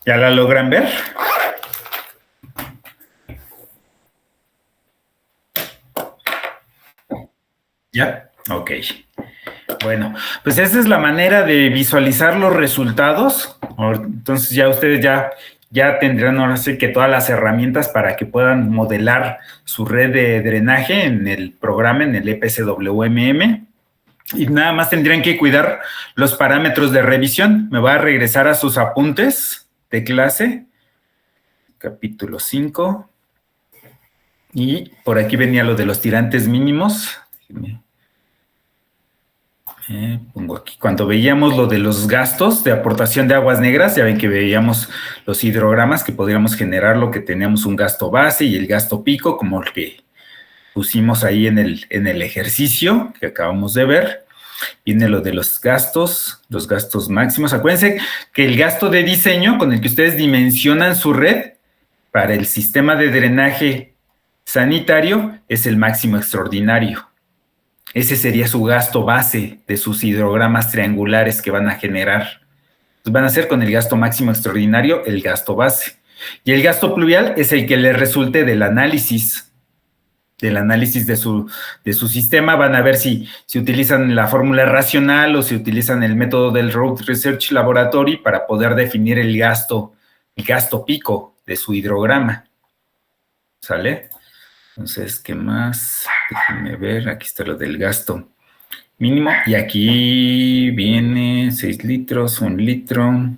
¿Ya la logran ver? ¿Ya? Ok. Bueno, pues esa es la manera de visualizar los resultados. Entonces ya ustedes ya tendrán ahora sí que todas las herramientas para que puedan modelar su red de drenaje en el programa, en el EPCWMM. Y nada más tendrían que cuidar los parámetros de revisión. Me voy a regresar a sus apuntes de clase, capítulo 5. Y por aquí venía lo de los tirantes mínimos. Pongo aquí. Cuando veíamos lo de los gastos de aportación de aguas negras, ya ven que veíamos los hidrogramas que podríamos generar lo que teníamos un gasto base y el gasto pico, como el que pusimos ahí en el ejercicio que acabamos de ver. Viene lo de los gastos máximos. Acuérdense que el gasto de diseño con el que ustedes dimensionan su red para el sistema de drenaje sanitario es el máximo extraordinario. Ese sería su gasto base de sus hidrogramas triangulares que van a generar. Entonces van a hacer con el gasto máximo extraordinario el gasto base. Y el gasto pluvial es el que les resulte del análisis de su sistema. Van a ver si utilizan la fórmula racional o si utilizan el método del Road Research Laboratory para poder definir el gasto pico de su hidrograma. ¿Sale? Entonces, ¿qué más? Déjenme ver, aquí está lo del gasto mínimo y aquí viene 6 litros, 1 litro,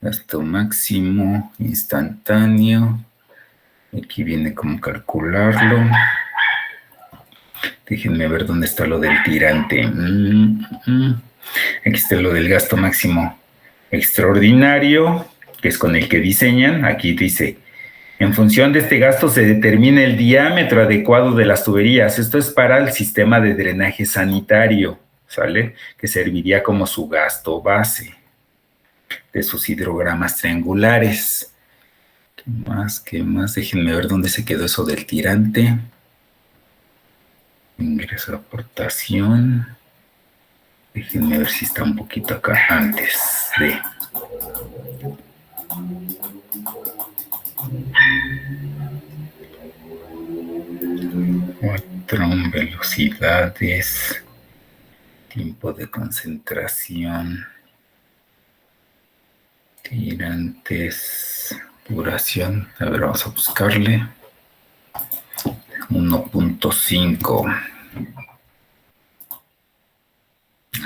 gasto máximo, instantáneo. Aquí viene cómo calcularlo. Déjenme ver dónde está lo del tirante. Aquí está lo del gasto máximo extraordinario, que es con el que diseñan. Aquí dice, en función de este gasto se determina el diámetro adecuado de las tuberías. Esto es para el sistema de drenaje sanitario, ¿sale? Que serviría como su gasto base de sus hidrogramas triangulares. ¿Qué más? Déjenme ver dónde se quedó eso del tirante. Ingreso de aportación. Déjenme ver si está un poquito acá antes de... Patrón, velocidades, tiempo de concentración, tirantes, duración. A ver, vamos a buscarle. 1.5.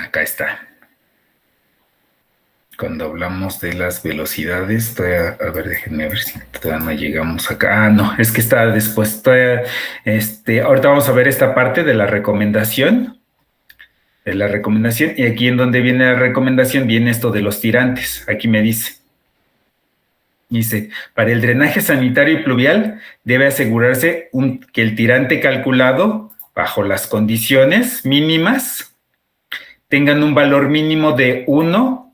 Acá está. Cuando hablamos de las velocidades, a ver, déjenme ver si todavía no llegamos acá. Ah, no, es que está después. Ahorita vamos a ver esta parte de la recomendación. Y aquí en donde viene la recomendación, viene esto de los tirantes. Aquí me dice. Dice, para el drenaje sanitario y pluvial debe asegurarse que el tirante calculado bajo las condiciones mínimas tengan un valor mínimo de 1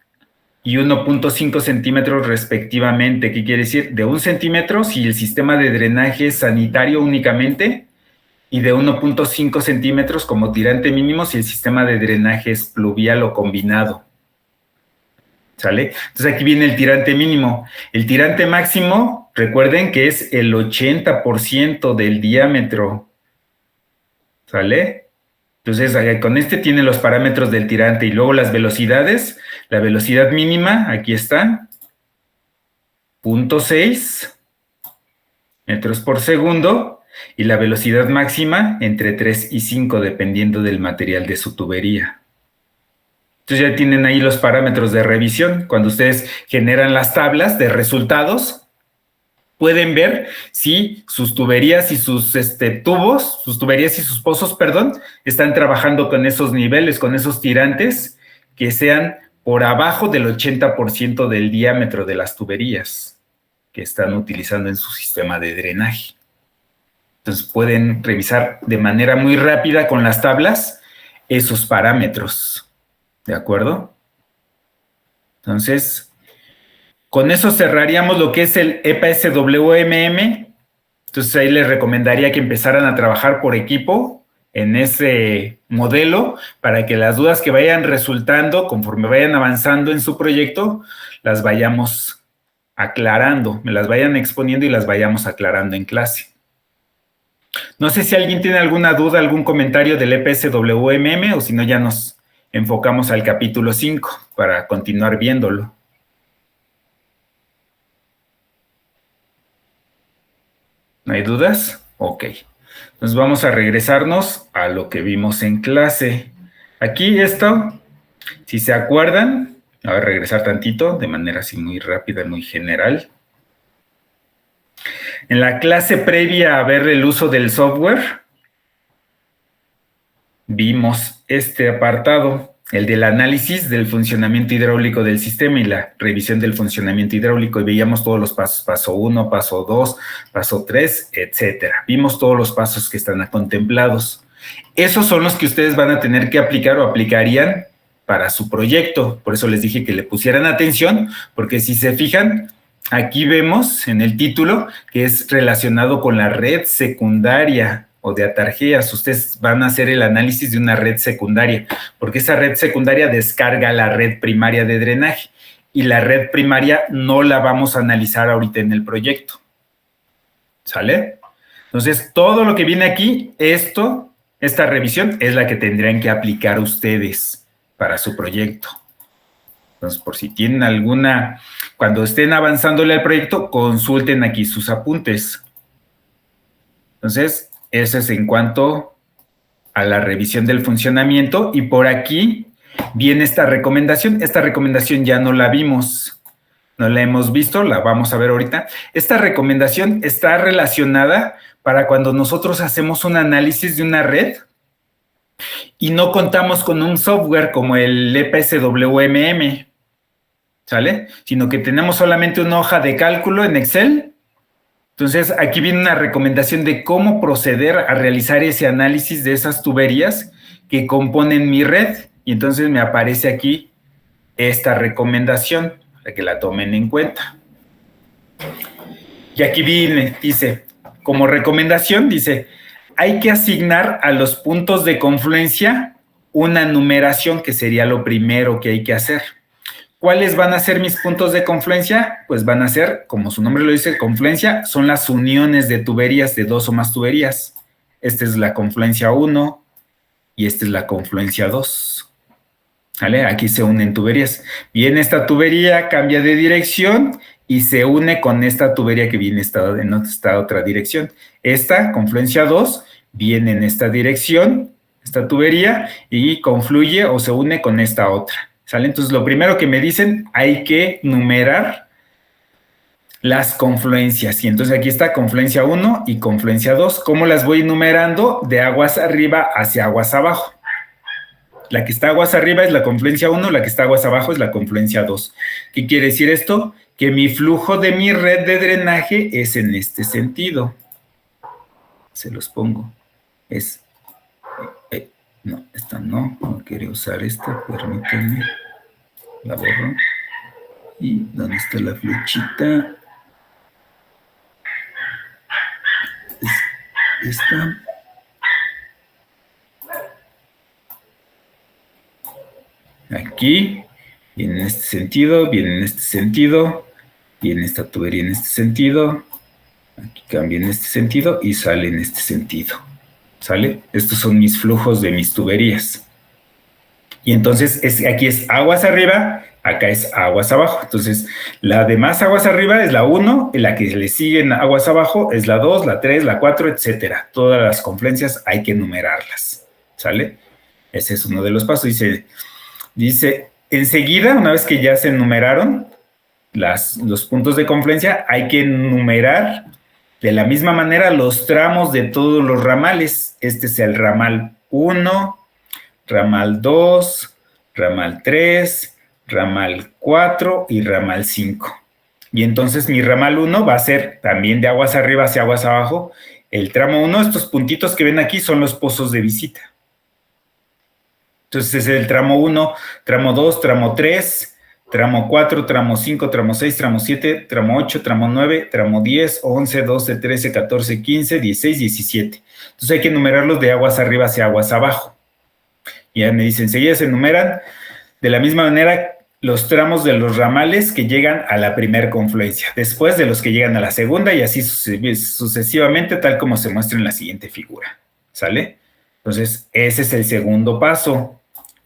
y 1.5 centímetros respectivamente. ¿Qué quiere decir? De 1 centímetro si el sistema de drenaje es sanitario únicamente y de 1.5 centímetros como tirante mínimo si el sistema de drenaje es pluvial o combinado. ¿Sale? Entonces aquí viene el tirante mínimo. El tirante máximo, recuerden que es el 80% del diámetro. ¿Sale? Entonces con este tienen los parámetros del tirante y luego las velocidades. La velocidad mínima, aquí está, 0.6 metros por segundo y la velocidad máxima entre 3 y 5 dependiendo del material de su tubería. Entonces ya tienen ahí los parámetros de revisión. Cuando ustedes generan las tablas de resultados, pueden ver si sus tuberías y sus tubos, sus tuberías y sus pozos, están trabajando con esos niveles, con esos tirantes que sean por abajo del 80% del diámetro de las tuberías que están utilizando en su sistema de drenaje. Entonces pueden revisar de manera muy rápida con las tablas esos parámetros. ¿De acuerdo? Entonces, con eso cerraríamos lo que es el EPSWMM. Entonces ahí les recomendaría que empezaran a trabajar por equipo en ese modelo para que las dudas que vayan resultando conforme vayan avanzando en su proyecto las vayamos aclarando, me las vayan exponiendo y las vayamos aclarando en clase. No sé si alguien tiene alguna duda, algún comentario del EPSWMM, o si no ya nos enfocamos al capítulo 5 para continuar viéndolo. ¿No hay dudas? Ok. Entonces vamos a regresarnos a lo que vimos en clase. Aquí esto, si se acuerdan, a ver, regresar tantito de manera así muy rápida, muy general. En la clase previa a ver el uso del software, vimos este apartado, el del análisis del funcionamiento hidráulico del sistema y la revisión del funcionamiento hidráulico, y veíamos todos los pasos, paso 1, paso 2, paso 3, etcétera. Vimos todos los pasos que están contemplados. Esos son los que ustedes van a tener que aplicar o aplicarían para su proyecto. Por eso les dije que le pusieran atención, porque si se fijan, aquí vemos en el título que es relacionado con la red secundaria o de atarjeas. Ustedes van a hacer el análisis de una red secundaria, porque esa red secundaria descarga la red primaria de drenaje y la red primaria no la vamos a analizar ahorita en el proyecto. ¿Sale? Entonces, todo lo que viene aquí, esta revisión es la que tendrían que aplicar ustedes para su proyecto. Entonces, por si tienen alguna, cuando estén avanzándole al proyecto, consulten aquí sus apuntes. Entonces, eso es en cuanto a la revisión del funcionamiento. Y por aquí viene esta recomendación. Esta recomendación ya no la vimos, no la hemos visto, la vamos a ver ahorita. Esta recomendación está relacionada para cuando nosotros hacemos un análisis de una red y no contamos con un software como el EPSWMM, ¿sale? Sino que tenemos solamente una hoja de cálculo en Excel. Entonces, aquí viene una recomendación de cómo proceder a realizar ese análisis de esas tuberías que componen mi red. Y entonces me aparece aquí esta recomendación para que la tomen en cuenta. Y aquí viene, dice, como recomendación, dice, hay que asignar a los puntos de confluencia una numeración, que sería lo primero que hay que hacer. ¿Cuáles van a ser mis puntos de confluencia? Pues van a ser, como su nombre lo dice, confluencia, son las uniones de tuberías, de dos o más tuberías. Esta es la confluencia 1 y esta es la confluencia 2. ¿Vale? Aquí se unen tuberías. Viene esta tubería, cambia de dirección y se une con esta tubería que viene en esta otra dirección. Esta, confluencia 2, viene en esta dirección, esta tubería, y confluye o se une con esta otra. ¿Sale? Entonces, lo primero que me dicen, hay que numerar las confluencias. Y entonces aquí está confluencia 1 y confluencia 2. ¿Cómo las voy numerando? De aguas arriba hacia aguas abajo. La que está aguas arriba es la confluencia 1, la que está aguas abajo es la confluencia 2. ¿Qué quiere decir esto? Que mi flujo de mi red de drenaje es en este sentido. Se los pongo. No, esta no quería usar esta, permítanme. La borro. ¿Y dónde está la flechita? Es esta. Aquí, viene en este sentido, viene en este sentido, viene esta tubería en este sentido, aquí cambia en este sentido y sale en este sentido. ¿Sale? Estos son mis flujos de mis tuberías. Y entonces aquí es aguas arriba, acá es aguas abajo. Entonces, la de más aguas arriba es la 1, y la que le siguen aguas abajo es la 2, la 3, la 4, etcétera. Todas las confluencias hay que numerarlas. ¿Sale? Ese es uno de los pasos. Dice, enseguida, una vez que ya se numeraron los puntos de confluencia, hay que numerar de la misma manera los tramos de todos los ramales. Este es el ramal 1, ramal 2, ramal 3, ramal 4 y ramal 5. Y entonces mi ramal 1 va a ser también de aguas arriba hacia aguas abajo. El tramo 1, estos puntitos que ven aquí son los pozos de visita. Entonces es el tramo 1, tramo 2, tramo 3, tramo 4, tramo 5, tramo 6, tramo 7, tramo 8, tramo 9, tramo 10, 11, 12, 13, 14, 15, 16, 17. Entonces hay que numerarlos de aguas arriba hacia aguas abajo. Y ya me dicen, enseguida se enumeran de la misma manera los tramos de los ramales que llegan a la primer confluencia, después de los que llegan a la segunda y así sucesivamente, tal como se muestra en la siguiente figura. ¿Sale? Entonces, ese es el segundo paso.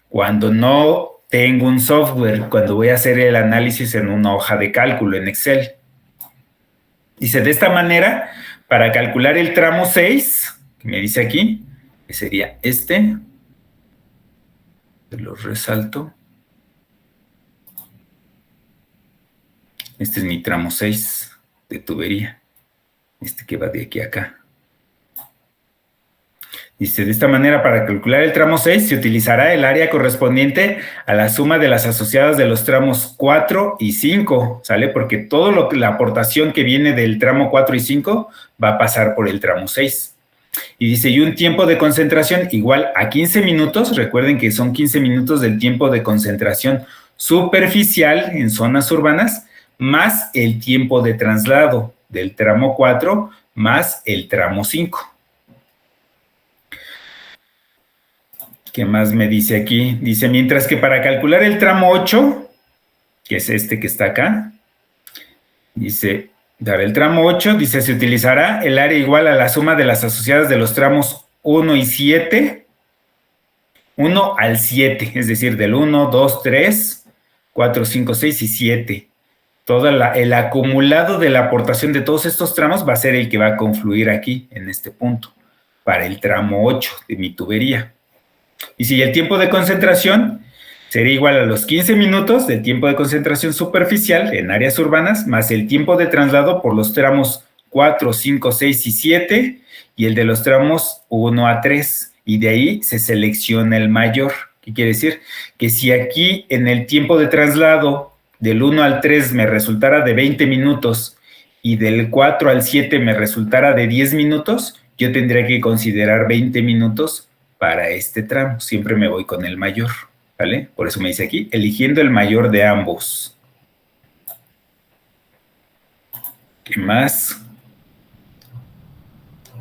Cuando no tengo un software, cuando voy a hacer el análisis en una hoja de cálculo en Excel. Dice, de esta manera, para calcular el tramo 6, que me dice aquí, que sería este, lo resalto. Este es mi tramo 6 de tubería, este que va de aquí a acá. Dice, de esta manera, para calcular el tramo 6, se utilizará el área correspondiente a la suma de las asociadas de los tramos 4 y 5, ¿sale? Porque todo la aportación que viene del tramo 4 y 5 va a pasar por el tramo 6. Y dice, y un tiempo de concentración igual a 15 minutos, recuerden que son 15 minutos del tiempo de concentración superficial en zonas urbanas, más el tiempo de traslado del tramo 4 más el tramo 5. ¿Qué más me dice aquí? Dice, mientras que para calcular el tramo 8, que es este que está acá, dice, dar el tramo 8, dice, se utilizará el área igual a la suma de las asociadas de los tramos 1 y 7, 1 al 7, es decir, del 1, 2, 3, 4, 5, 6 y 7. Todo el acumulado de la aportación de todos estos tramos va a ser el que va a confluir aquí, en este punto, para el tramo 8 de mi tubería. Y si el tiempo de concentración sería igual a los 15 minutos del tiempo de concentración superficial en áreas urbanas, más el tiempo de traslado por los tramos 4, 5, 6 y 7, y el de los tramos 1 a 3, y de ahí se selecciona el mayor. ¿Qué quiere decir? Que si aquí en el tiempo de traslado del 1 al 3 me resultara de 20 minutos y del 4 al 7 me resultara de 10 minutos, yo tendría que considerar 20 minutos para este tramo. Siempre me voy con el mayor, ¿vale? Por eso me dice aquí, eligiendo el mayor de ambos. ¿Qué más?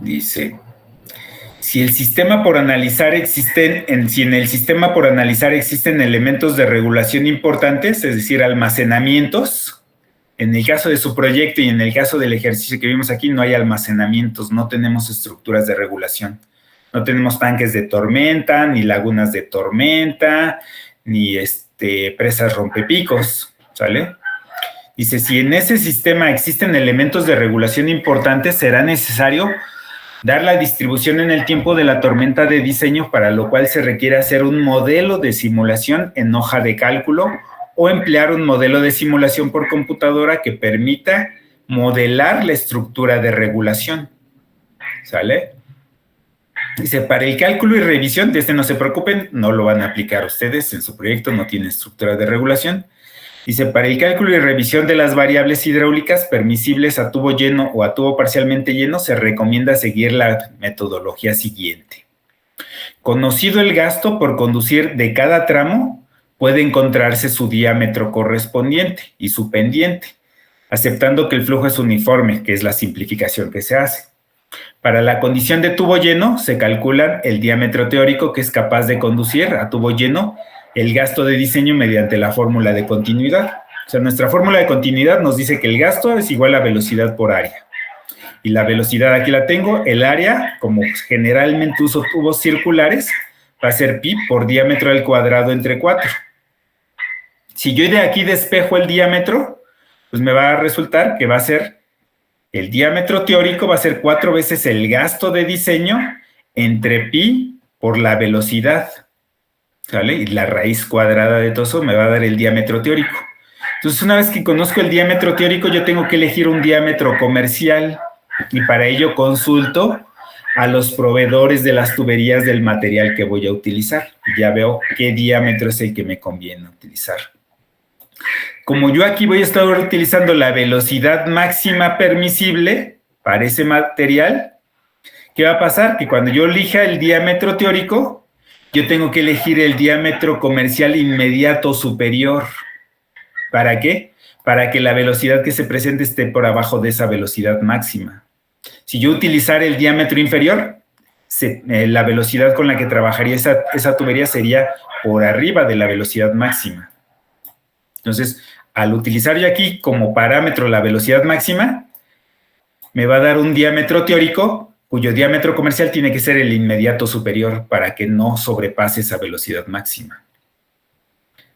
Dice, si en el sistema por analizar existen elementos de regulación importantes, es decir, almacenamientos, en el caso de su proyecto y en el caso del ejercicio que vimos aquí, no hay almacenamientos, no tenemos estructuras de regulación. No tenemos tanques de tormenta, ni lagunas de tormenta, ni presas rompepicos, ¿sale? Dice, si en ese sistema existen elementos de regulación importantes, será necesario dar la distribución en el tiempo de la tormenta de diseño, para lo cual se requiere hacer un modelo de simulación en hoja de cálculo o emplear un modelo de simulación por computadora que permita modelar la estructura de regulación, ¿sale? Dice, para el cálculo y revisión, de no se preocupen, no lo van a aplicar ustedes en su proyecto, no tiene estructura de regulación. Dice, para el cálculo y revisión de las variables hidráulicas permisibles a tubo lleno o a tubo parcialmente lleno, se recomienda seguir la metodología siguiente. Conocido el gasto por conducir de cada tramo, puede encontrarse su diámetro correspondiente y su pendiente, aceptando que el flujo es uniforme, que es la simplificación que se hace. Para la condición de tubo lleno, se calcula el diámetro teórico que es capaz de conducir a tubo lleno el gasto de diseño mediante la fórmula de continuidad. O sea, nuestra fórmula de continuidad nos dice que el gasto es igual a velocidad por área. Y la velocidad aquí la tengo, el área, como generalmente uso tubos circulares, va a ser pi por diámetro al cuadrado entre 4. Si yo de aquí despejo el diámetro, pues me va a resultar que va a ser, el diámetro teórico va a ser 4 veces el gasto de diseño entre pi por la velocidad, ¿sale? Y la raíz cuadrada de todo eso me va a dar el diámetro teórico. Entonces, una vez que conozco el diámetro teórico, yo tengo que elegir un diámetro comercial, y para ello consulto a los proveedores de las tuberías del material que voy a utilizar. Ya veo qué diámetro es el que me conviene utilizar. Como yo aquí voy a estar utilizando la velocidad máxima permisible para ese material, ¿qué va a pasar? Que cuando yo elija el diámetro teórico, yo tengo que elegir el diámetro comercial inmediato superior. ¿Para qué? Para que la velocidad que se presente esté por abajo de esa velocidad máxima. Si yo utilizara el diámetro inferior, la velocidad con la que trabajaría esa tubería sería por arriba de la velocidad máxima. Entonces, al utilizar yo aquí como parámetro la velocidad máxima, me va a dar un diámetro teórico cuyo diámetro comercial tiene que ser el inmediato superior para que no sobrepase esa velocidad máxima.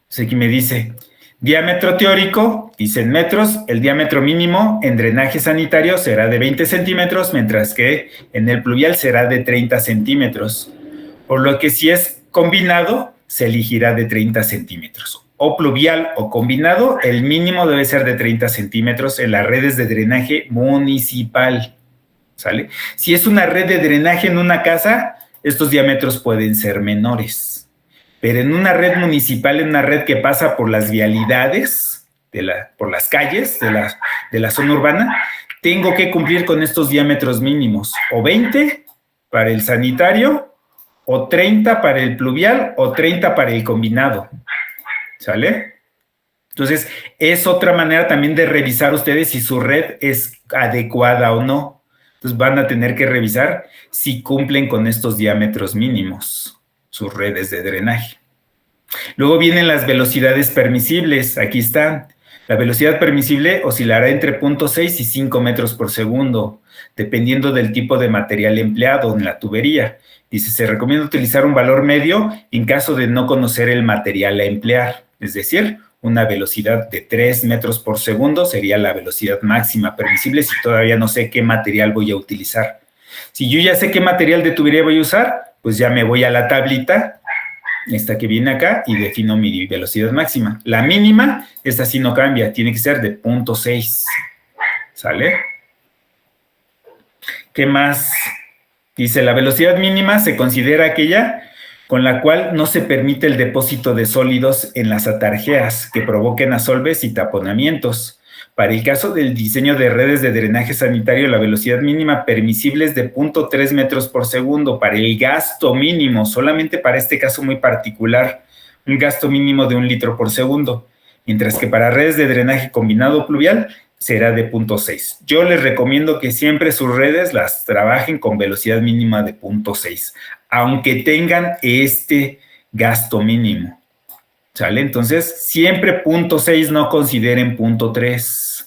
Entonces aquí me dice, diámetro teórico, dice en metros, el diámetro mínimo en drenaje sanitario será de 20 centímetros, mientras que en el pluvial será de 30 centímetros. Por lo que si es combinado, se elegirá de 30 centímetros. O pluvial o combinado, el mínimo debe ser de 30 centímetros en las redes de drenaje municipal. ¿Sale? Si es una red de drenaje en una casa, estos diámetros pueden ser menores. Pero en una red municipal, en una red que pasa por las vialidades, por las calles de la zona urbana, tengo que cumplir con estos diámetros mínimos, o 20 para el sanitario, o 30 para el pluvial, o 30 para el combinado. ¿Sale? Entonces, es otra manera también de revisar ustedes si su red es adecuada o no. Entonces, van a tener que revisar si cumplen con estos diámetros mínimos, sus redes de drenaje. Luego vienen las velocidades permisibles. Aquí están. La velocidad permisible oscilará entre 0.6 y 5 metros por segundo, dependiendo del tipo de material empleado en la tubería. Dice, se recomienda utilizar un valor medio en caso de no conocer el material a emplear. Es decir, una velocidad de 3 metros por segundo sería la velocidad máxima permisible si todavía no sé qué material voy a utilizar. Si yo ya sé qué material de tubería voy a usar, pues ya me voy a la tablita, esta que viene acá, y defino mi velocidad máxima. La mínima, esta sí no cambia, tiene que ser de 0.6. ¿Sale? ¿Qué más? Dice, la velocidad mínima se considera aquella con la cual no se permite el depósito de sólidos en las atarjeas que provoquen asolves y taponamientos. Para el caso del diseño de redes de drenaje sanitario, la velocidad mínima permisible es de 0.3 metros por segundo. Para el gasto mínimo, solamente para este caso muy particular, un gasto mínimo de 1 litro por segundo. Mientras que para redes de drenaje combinado pluvial, será de 0.6. Yo les recomiendo que siempre sus redes las trabajen con velocidad mínima de 0.6, aunque tengan este gasto mínimo. ¿Sale? Entonces, siempre 0.6, no consideren 0.3.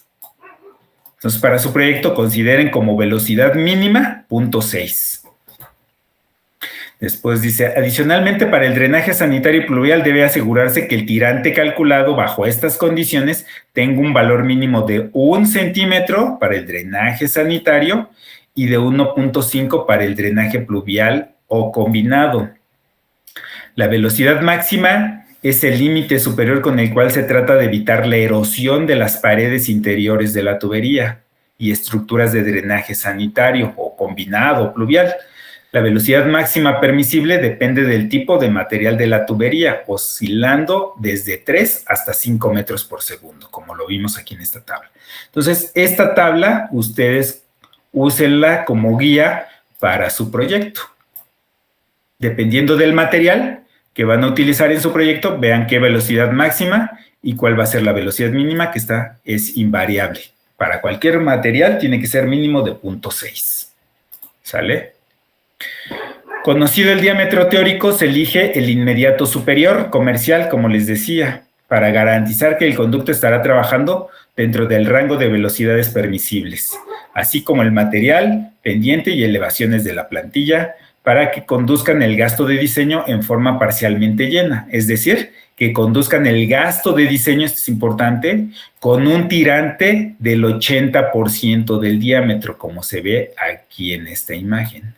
Entonces, para su proyecto, consideren como velocidad mínima 0.6. Después dice, adicionalmente para el drenaje sanitario y pluvial debe asegurarse que el tirante calculado bajo estas condiciones tenga un valor mínimo de 1 centímetro para el drenaje sanitario y de 1.5 para el drenaje pluvial o combinado. La velocidad máxima es el límite superior con el cual se trata de evitar la erosión de las paredes interiores de la tubería y estructuras de drenaje sanitario o combinado o pluvial. La velocidad máxima permisible depende del tipo de material de la tubería, oscilando desde 3 hasta 5 metros por segundo, como lo vimos aquí en esta tabla. Entonces, esta tabla, ustedes úsenla como guía para su proyecto. Dependiendo del material que van a utilizar en su proyecto, vean qué velocidad máxima y cuál va a ser la velocidad mínima, que es invariable. Para cualquier material tiene que ser mínimo de 0.6. ¿Sale? Conocido el diámetro teórico, se elige el inmediato superior comercial, como les decía, para garantizar que el conducto estará trabajando dentro del rango de velocidades permisibles, así como el material, pendiente y elevaciones de la plantilla, para que conduzcan el gasto de diseño en forma parcialmente llena, es decir, que conduzcan el gasto de diseño, esto es importante, con un tirante del 80% del diámetro, como se ve aquí en esta imagen.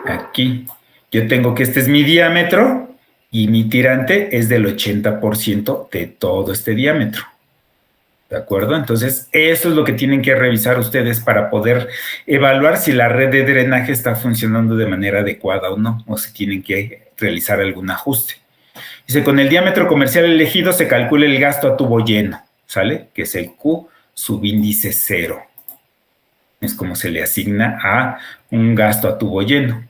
Aquí, yo tengo que este es mi diámetro y mi tirante es del 80% de todo este diámetro. ¿De acuerdo? Entonces, eso es lo que tienen que revisar ustedes para poder evaluar si la red de drenaje está funcionando de manera adecuada o no, o si tienen que realizar algún ajuste. Dice, con el diámetro comercial elegido se calcula el gasto a tubo lleno, ¿sale? Que es el Q subíndice 0. Es como se le asigna a un gasto a tubo lleno.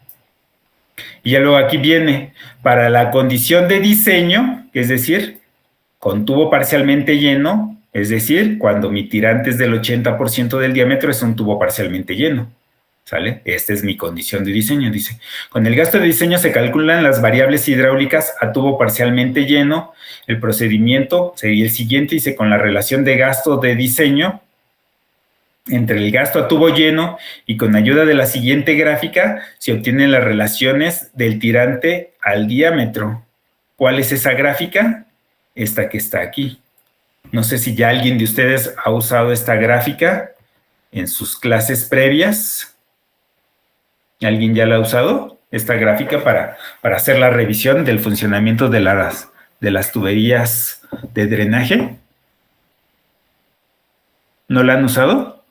Y ya luego aquí viene, para la condición de diseño, es decir, con tubo parcialmente lleno, es decir, cuando mi tirante es del 80% del diámetro, es un tubo parcialmente lleno. ¿Sale? Esta es mi condición de diseño. Dice, con el gasto de diseño se calculan las variables hidráulicas a tubo parcialmente lleno. El procedimiento sería el siguiente. Dice, con la relación de gasto de diseño entre el gasto a tubo lleno y con ayuda de la siguiente gráfica se obtienen las relaciones del tirante al diámetro. ¿Cuál es esa gráfica? Esta que está aquí. No sé si ya alguien de ustedes ha usado esta gráfica en sus clases previas. ¿Alguien ya la ha usado? Esta gráfica para hacer la revisión del funcionamiento de las tuberías de drenaje. ¿No la han usado?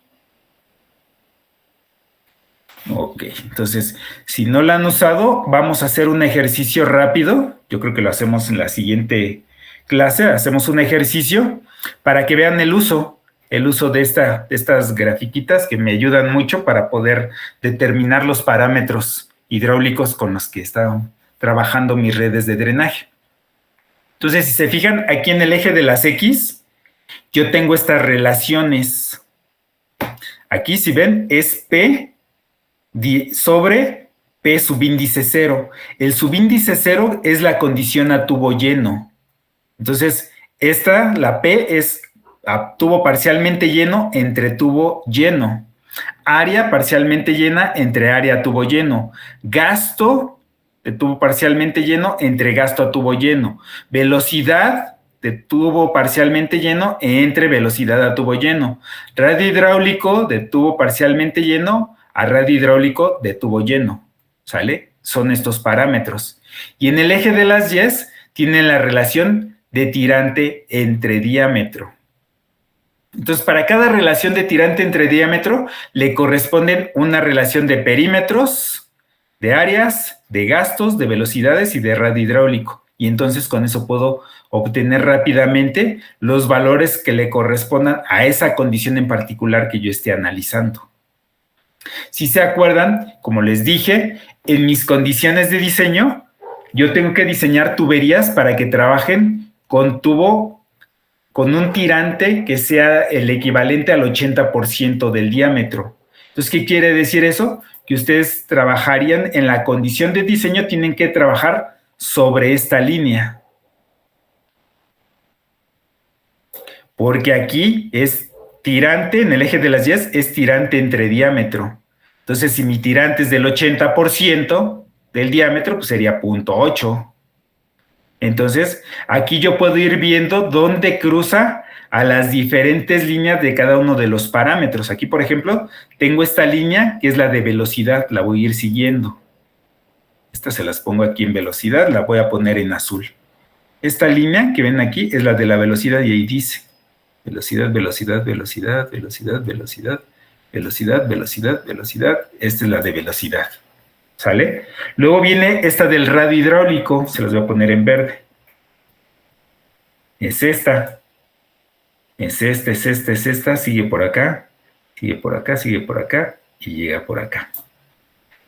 Ok, entonces, si no la han usado, vamos a hacer un ejercicio rápido. Yo creo que lo hacemos en la siguiente clase. Hacemos un ejercicio para que vean el uso de estas grafiquitas que me ayudan mucho para poder determinar los parámetros hidráulicos con los que están trabajando mis redes de drenaje. Entonces, si se fijan, aquí en el eje de las X, yo tengo estas relaciones. Aquí, si ven, es P sobre P subíndice 0. El subíndice 0 es la condición a tubo lleno. Entonces, la P es a tubo parcialmente lleno entre tubo lleno. Área parcialmente llena entre área a tubo lleno. Gasto de tubo parcialmente lleno entre gasto a tubo lleno. Velocidad de tubo parcialmente lleno entre velocidad a tubo lleno. Radio hidráulico de tubo parcialmente lleno a radio hidráulico de tubo lleno. ¿Sale? Son estos parámetros. Y en el eje de las Y tienen la relación de tirante entre diámetro. Entonces, para cada relación de tirante entre diámetro, le corresponden una relación de perímetros, de áreas, de gastos, de velocidades y de radio hidráulico. Y entonces con eso puedo obtener rápidamente los valores que le correspondan a esa condición en particular que yo esté analizando. Si se acuerdan, como les dije, en mis condiciones de diseño, yo tengo que diseñar tuberías para que trabajen con un tirante que sea el equivalente al 80% del diámetro. Entonces, ¿qué quiere decir eso? Que ustedes trabajarían en la condición de diseño, tienen que trabajar sobre esta línea. Porque aquí es tirante, en el eje de las Y es tirante entre diámetro. Entonces, si mi tirante es del 80% del diámetro, pues sería 0.8. Entonces, aquí yo puedo ir viendo dónde cruza a las diferentes líneas de cada uno de los parámetros. Aquí, por ejemplo, tengo esta línea que es la de velocidad, la voy a ir siguiendo. Estas se las pongo aquí en velocidad, la voy a poner en azul. Esta línea que ven aquí es la de la velocidad y ahí dice velocidad, velocidad, velocidad, velocidad, velocidad, velocidad, velocidad, velocidad. Esta es la de velocidad. ¿Sale? Luego viene esta del radio hidráulico, se las voy a poner en verde. Es esta. Es esta, sigue por acá, sigue por acá, sigue por acá y llega por acá.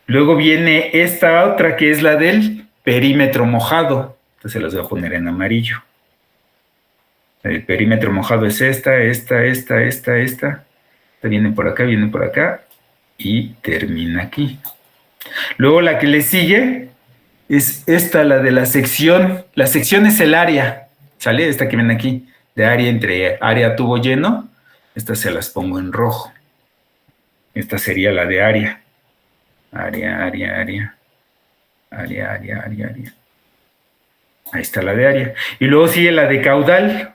Luego viene esta otra que es la del perímetro mojado. Entonces se las voy a poner en amarillo. El perímetro mojado es esta. Esta viene por acá y termina aquí. Luego la que le sigue es esta, la de la sección. La sección es el área, ¿sale? Esta que ven aquí, de área entre área tubo lleno. Estas se las pongo en rojo. Esta sería la de área. Área. Ahí está la de área. Y luego sigue la de caudal.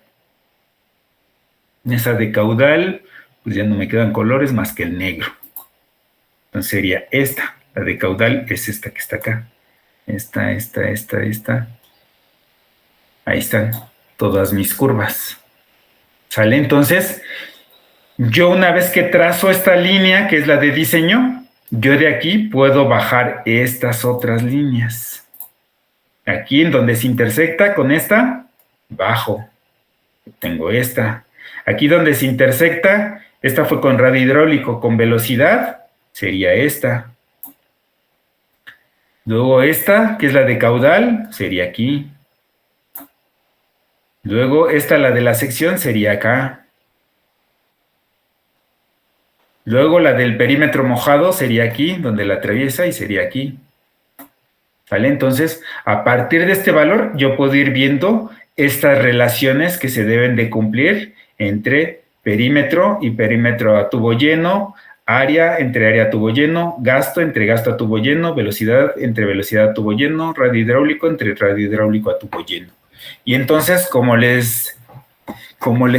Esa de caudal, pues ya no me quedan colores más que el negro. Entonces sería esta. La de caudal es esta que está acá. Esta. Ahí están todas mis curvas. ¿Sale? Entonces, yo una vez que trazo esta línea, que es la de diseño, yo de aquí puedo bajar estas otras líneas. Aquí en donde se intersecta con esta, bajo. Tengo esta. Aquí donde se intersecta, esta fue con radio hidráulico, con velocidad, sería esta. Luego esta, que es la de caudal, sería aquí. Luego esta, la de la sección, sería acá. Luego la del perímetro mojado sería aquí, donde la atraviesa, y sería aquí. ¿Vale? Entonces, a partir de este valor, yo puedo ir viendo estas relaciones que se deben de cumplir entre perímetro y perímetro a tubo lleno, área entre área a tubo lleno, gasto entre gasto a tubo lleno, velocidad entre velocidad a tubo lleno, radio hidráulico entre radio hidráulico a tubo lleno. Y entonces, como les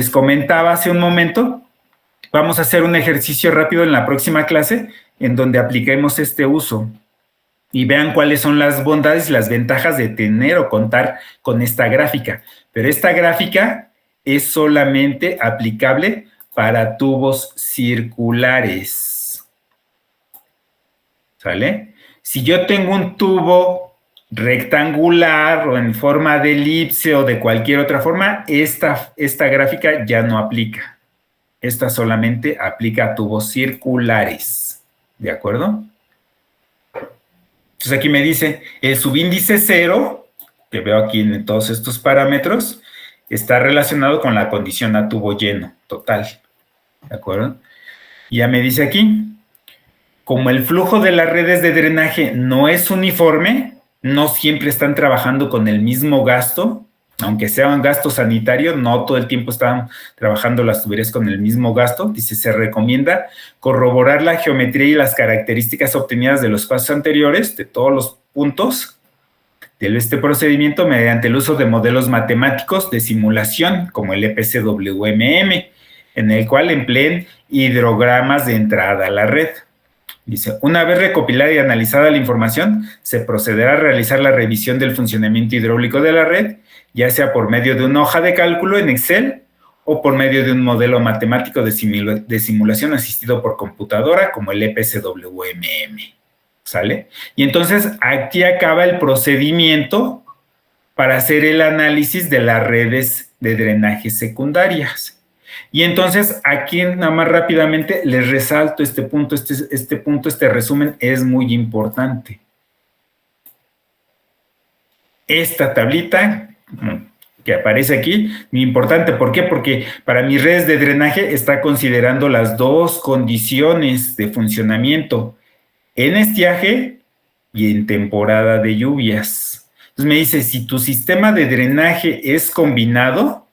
comentaba hace un momento, vamos a hacer un ejercicio rápido en la próxima clase en donde apliquemos este uso y vean cuáles son las bondades y las ventajas de tener o contar con esta gráfica. Pero esta gráfica es solamente aplicable para tubos circulares. ¿Sale? Si yo tengo un tubo rectangular o en forma de elipse o de cualquier otra forma, esta gráfica ya no aplica. Esta solamente aplica a tubos circulares. ¿De acuerdo? Entonces aquí me dice, el subíndice 0, que veo aquí en todos estos parámetros, está relacionado con la condición a tubo lleno total. ¿De acuerdo? Y ya me dice aquí, como el flujo de las redes de drenaje no es uniforme, no siempre están trabajando con el mismo gasto, aunque sea un gasto sanitario, no todo el tiempo están trabajando las tuberías con el mismo gasto. Dice, se recomienda corroborar la geometría y las características obtenidas de los pasos anteriores, de todos los puntos de este procedimiento, mediante el uso de modelos matemáticos de simulación, como el EPCWMM, en el cual empleen hidrogramas de entrada a la red. Dice, una vez recopilada y analizada la información, se procederá a realizar la revisión del funcionamiento hidráulico de la red, ya sea por medio de una hoja de cálculo en Excel o por medio de un modelo matemático de simulación asistido por computadora, como el EPCWMM. ¿Sale? Y entonces aquí acaba el procedimiento para hacer el análisis de las redes de drenaje secundarias. Y entonces aquí nada más rápidamente les resalto este punto, este resumen es muy importante. Esta tablita que aparece aquí, muy importante, ¿por qué? Porque para mis redes de drenaje está considerando las dos condiciones de funcionamiento, en estiaje y en temporada de lluvias. Entonces me dice, si tu sistema de drenaje es combinado,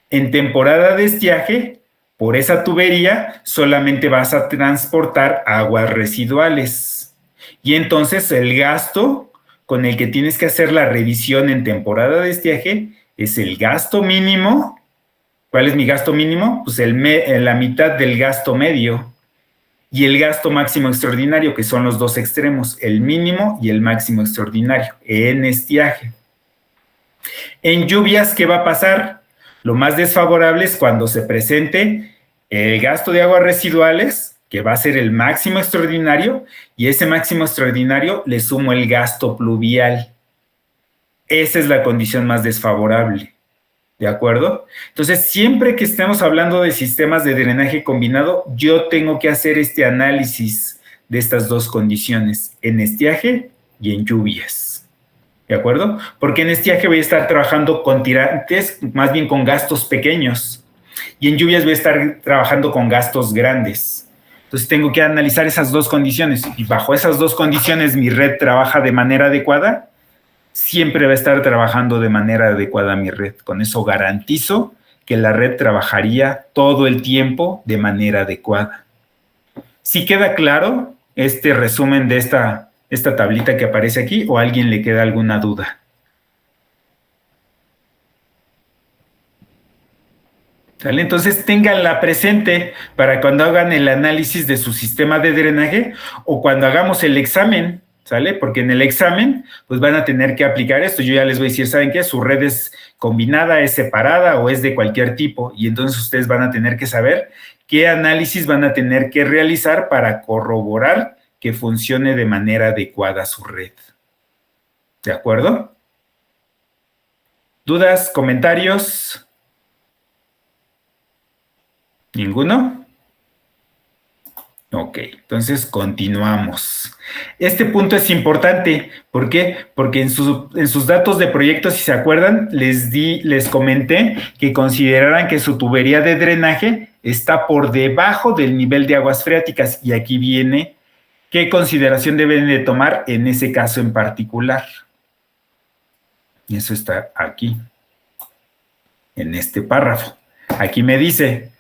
en temporada de estiaje, por esa tubería solamente vas a transportar aguas residuales. Y entonces el gasto con el que tienes que hacer la revisión en temporada de estiaje es el gasto mínimo. ¿Cuál es mi gasto mínimo? Pues la mitad del gasto medio. Y el gasto máximo extraordinario, que son los dos extremos, el mínimo y el máximo extraordinario, en estiaje. En lluvias, ¿qué va a pasar? Lo más desfavorable es cuando se presente el gasto de aguas residuales, que va a ser el máximo extraordinario, y ese máximo extraordinario le sumo el gasto pluvial. Esa es la condición más desfavorable. ¿De acuerdo? Entonces, siempre que estemos hablando de sistemas de drenaje combinado, yo tengo que hacer este análisis de estas dos condiciones, en estiaje y en lluvias. ¿De acuerdo? Porque en estiaje voy a estar trabajando con tirantes, más bien con gastos pequeños. Y en lluvias voy a estar trabajando con gastos grandes. Entonces tengo que analizar esas dos condiciones. Y bajo esas dos condiciones, mi red trabaja de manera adecuada. Siempre va a estar trabajando de manera adecuada mi red. Con eso garantizo que la red trabajaría todo el tiempo de manera adecuada. ¿Sí queda claro este resumen de esta tablita que aparece aquí o a alguien le queda alguna duda? ¿Sale? Entonces ténganla presente para cuando hagan el análisis de su sistema de drenaje o cuando hagamos el examen, ¿sale? Porque en el examen pues van a tener que aplicar esto. Yo ya les voy a decir, ¿saben qué? Su red es combinada, es separada o es de cualquier tipo y entonces ustedes van a tener que saber qué análisis van a tener que realizar para corroborar que funcione de manera adecuada su red. ¿De acuerdo? ¿Dudas? ¿Comentarios? ¿Ninguno? Ok, entonces continuamos. Este punto es importante. ¿Por qué? Porque en sus datos de proyecto, si se acuerdan, les comenté que consideraran que su tubería de drenaje está por debajo del nivel de aguas freáticas. Y aquí viene qué consideración deben de tomar en ese caso en particular. Y eso está aquí, en este párrafo. Aquí me dice,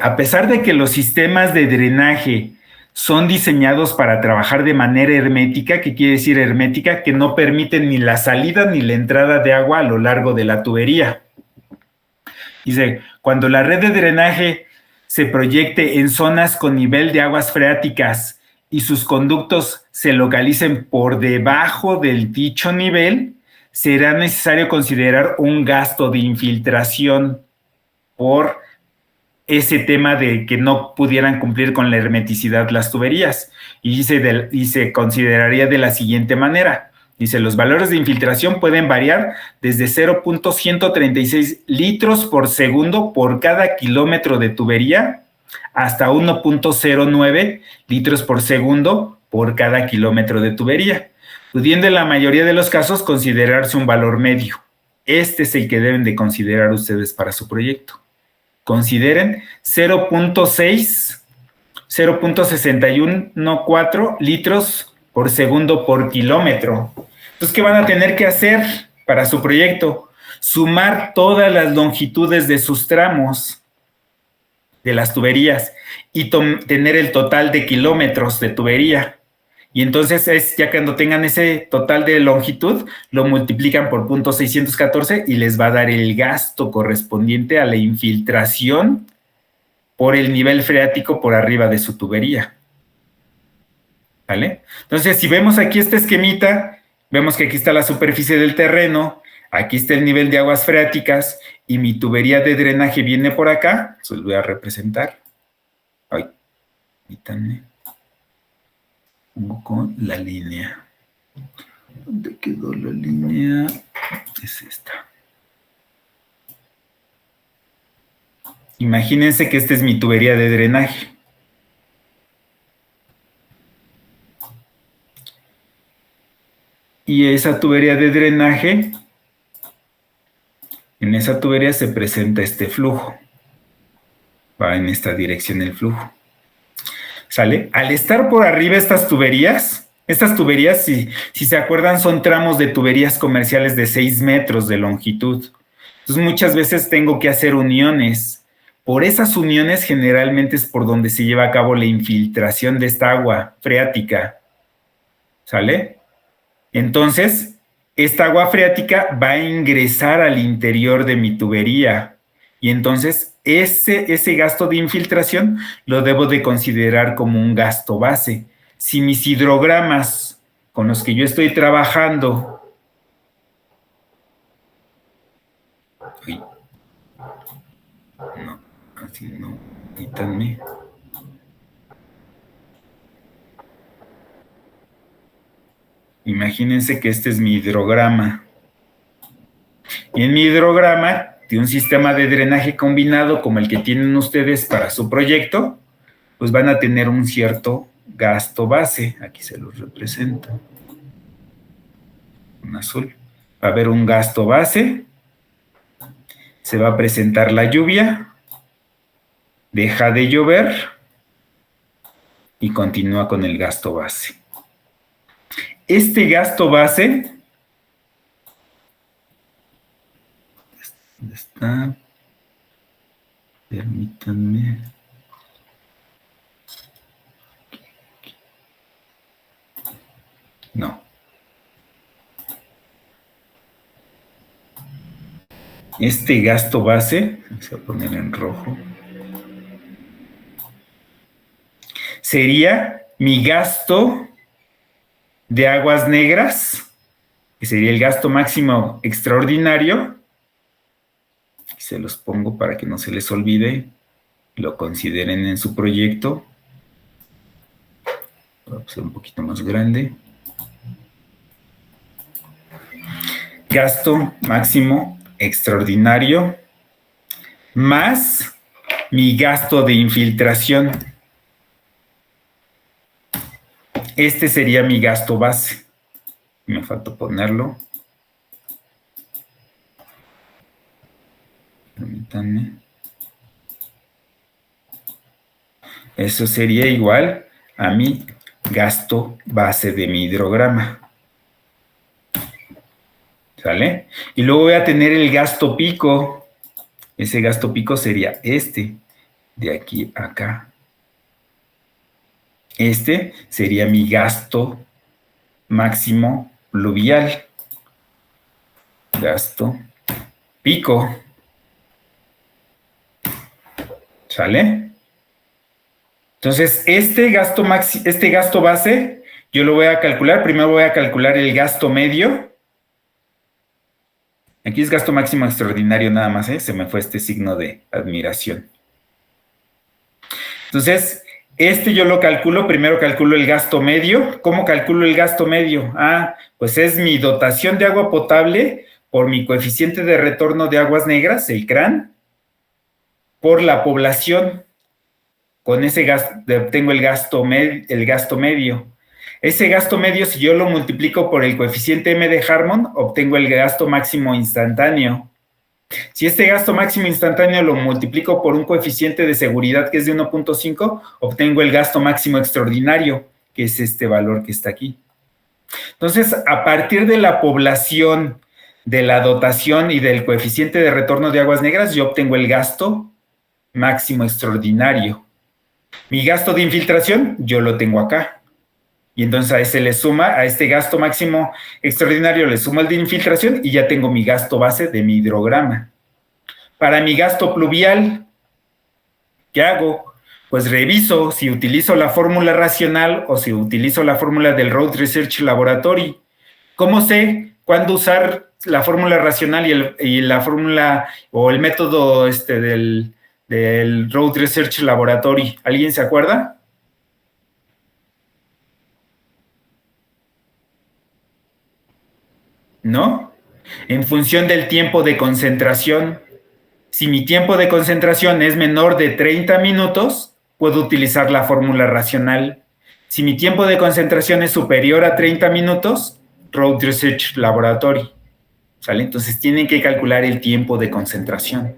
a pesar de que los sistemas de drenaje son diseñados para trabajar de manera hermética, ¿qué quiere decir hermética? Que no permiten ni la salida ni la entrada de agua a lo largo de la tubería. Dice, cuando la red de drenaje se proyecte en zonas con nivel de aguas freáticas y sus conductos se localicen por debajo del dicho nivel, será necesario considerar un gasto de infiltración por ese tema de que no pudieran cumplir con la hermeticidad las tuberías. Y se consideraría de la siguiente manera. Dice, los valores de infiltración pueden variar desde 0.136 litros por segundo por cada kilómetro de tubería hasta 1.09 litros por segundo por cada kilómetro de tubería, pudiendo en la mayoría de los casos considerarse un valor medio. Este es el que deben de considerar ustedes para su proyecto. Consideren 0.614 litros por segundo por kilómetro. Entonces, ¿qué van a tener que hacer para su proyecto? Sumar todas las longitudes de sus tramos de las tuberías y tener el total de kilómetros de tubería. Y entonces, ya cuando tengan ese total de longitud, lo multiplican por 0.614 y les va a dar el gasto correspondiente a la infiltración por el nivel freático por arriba de su tubería. ¿Vale? Entonces, si vemos aquí este esquemita, vemos que aquí está la superficie del terreno, aquí está el nivel de aguas freáticas y mi tubería de drenaje viene por acá. Se los voy a representar. Ay, quítanme. Pongo con la línea. ¿Dónde quedó la línea? Es esta. Imagínense que esta es mi tubería de drenaje. Y esa tubería de drenaje, en esa tubería se presenta este flujo. Va en esta dirección el flujo. ¿Sale? Al estar por arriba estas tuberías, si se acuerdan, son tramos de tuberías comerciales de 6 metros de longitud. Entonces, muchas veces tengo que hacer uniones. Por esas uniones, generalmente es por donde se lleva a cabo la infiltración de esta agua freática. ¿Sale? Entonces, esta agua freática va a ingresar al interior de mi tubería. Y entonces, ese gasto de infiltración lo debo de considerar como un gasto base. Si mis hidrogramas con los que yo estoy trabajando... Uy, no, así no, quítanme. Imagínense que este es mi hidrograma. Y en mi hidrograma de un sistema de drenaje combinado como el que tienen ustedes para su proyecto, pues van a tener un cierto gasto base. Aquí se los represento. En azul. Va a haber un gasto base. Se va a presentar la lluvia. Deja de llover. Y continúa con el gasto base. Este gasto base... ¿Dónde está? Permítanme. No. Este gasto base, vamos a poner en rojo, sería mi gasto de aguas negras, que sería el gasto máximo extraordinario. Se los pongo para que no se les olvide, lo consideren en su proyecto. Voy a hacer un poquito más grande. Gasto máximo extraordinario más mi gasto de infiltración. este sería mi gasto base. Me faltó ponerlo. Permítanme. Eso sería igual a mi gasto base de mi hidrograma. ¿Sale? Y luego voy a tener el gasto pico. Ese gasto pico sería este, de aquí a acá. Este sería mi gasto máximo pluvial. Gasto pico. ¿Sale? Entonces, este gasto base, yo lo voy a calcular. Primero voy a calcular el gasto medio. Aquí es gasto máximo extraordinario nada más, ¿eh? Se me fue este signo de admiración. Entonces, este yo lo calculo. Primero calculo el gasto medio. ¿Cómo calculo el gasto medio? Pues es mi dotación de agua potable por mi coeficiente de retorno de aguas negras, el CRAN, por la población. Con ese gasto obtengo el gasto medio. Ese gasto medio, si yo lo multiplico por el coeficiente M de Harmon, obtengo el gasto máximo instantáneo. Si este gasto máximo instantáneo lo multiplico por un coeficiente de seguridad que es de 1.5, obtengo el gasto máximo extraordinario, que es este valor que está aquí. Entonces, a partir de la población, de la dotación y del coeficiente de retorno de aguas negras, yo obtengo el gasto máximo extraordinario. Mi gasto de infiltración, yo lo tengo acá. Y entonces a ese le suma, a este gasto máximo extraordinario le sumo el de infiltración y ya tengo mi gasto base de mi hidrograma. Para mi gasto pluvial, ¿qué hago? Pues reviso si utilizo la fórmula racional o si utilizo la fórmula del Road Research Laboratory. ¿Cómo sé cuándo usar la fórmula racional y la fórmula o el método del Road Research Laboratory? ¿Alguien se acuerda? ¿No? En función del tiempo de concentración. Si mi tiempo de concentración es menor de 30 minutos, puedo utilizar la fórmula racional. Si mi tiempo de concentración es superior a 30 minutos, Road Research Laboratory. ¿Sale? Entonces tienen que calcular el tiempo de concentración.